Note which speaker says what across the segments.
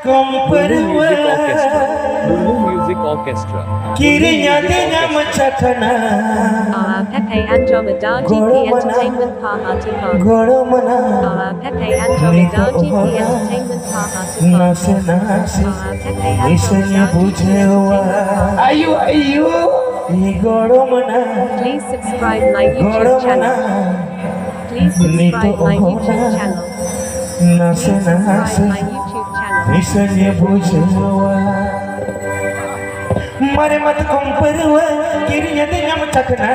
Speaker 1: Murmu Miusic Orchestra. Murmu Miusic Orchestra.
Speaker 2: Kirinya machakana
Speaker 3: Pepe Andromedaji P Entertainment Pahatikon. Pepe Andromedaji P Entertainment Pahatikon.
Speaker 2: nase
Speaker 3: Pepe
Speaker 2: isanya
Speaker 3: Andromedaji P
Speaker 2: bujewa
Speaker 3: Entertainment.
Speaker 2: ayu ni goromana
Speaker 3: Please subscribe my YouTube channel. Please subscribe my YouTube channel.
Speaker 2: nase
Speaker 3: Please subscribe my YouTube channel.
Speaker 2: isanya bujewa mare mat komperwa kirinya nyam chakna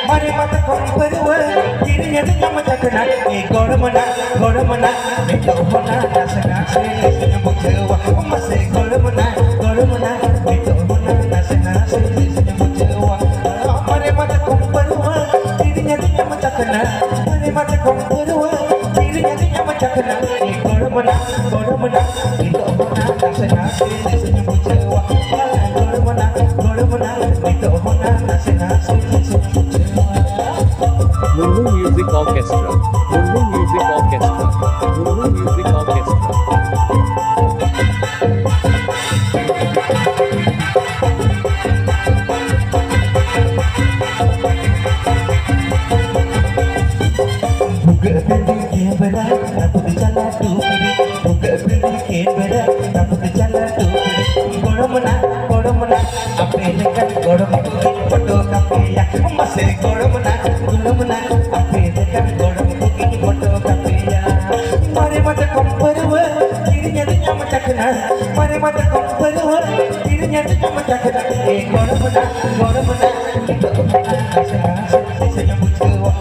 Speaker 2: mare mat komperwa kirinya nyam chakna e goromana nikto hona nase isanya bujewa mase goromana nikto hona nase isanya bujewa mare mat komperwa kirinya nyam chakna mare mat komperwa kirinya nyam chakna e goromana nikto hona nase isanya bujewa
Speaker 1: Murmu Miusic Orchestra. Murmu Miusic Orchestra. Murmu Miusic Orchestra.
Speaker 2: Buka pintu kebera, aku berjalan duri. Buka pintu kebera, aku berjalan duri. Goromana, apa ini kan goromana? Foto kapiya, masih goromana, apa ini kan goromana? Foto kapiya. Mari mata komperwa, dirinya nyam cakna. Mari mata komperwa, dirinya nyam cakna. Goromana, kita nasi saya bujewa.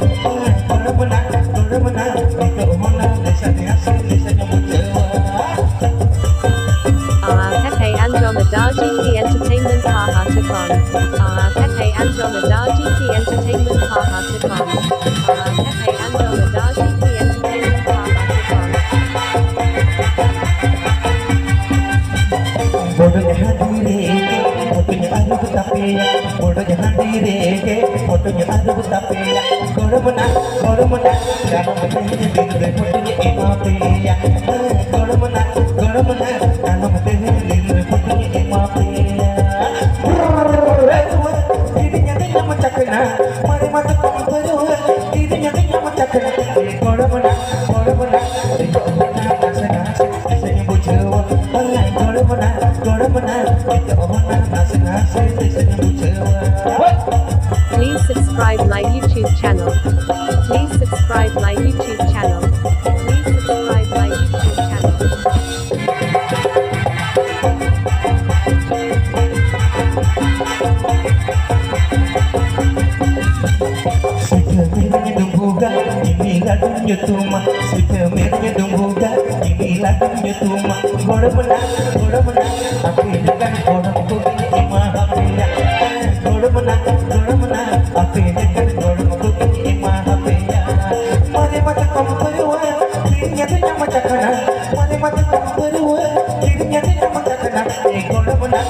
Speaker 3: Pepe Andromedaji P Entertainment Pahatikon. Pepe Andromedaji P Entertainment Pahatikon. Pepe Andromedaji P Entertainment Pahatikon.
Speaker 2: Fotonya hadireke, fotonya ada betapeya. Goromana, jangan menjadi diri fotonya emapeya. Goromana, jangan menjadi diri fotonya emapeya. Dirinya nyam cakna, mari mata komperwa, dirinya nyam cakna. Goromana, itu nase isanya bujewa. Goromana, itu nase isanya bujewa.
Speaker 3: Please subscribe my YouTube channel. Please subscribe my YouTube channel. Please subscribe my YouTube channel.
Speaker 2: Sebenarnya dumbuga, ini lagunya tuma. Sebenarnya dumbuga, ini lagunya tuma. Goromana, apa ini kan gorong begini imah apinya. Goromana, apa ini kan gorong begini imah apinya. Mari mata komperwa, dirinya nyam cakna. Mari mata komperwa, dirinya nyam cakna. Goromana,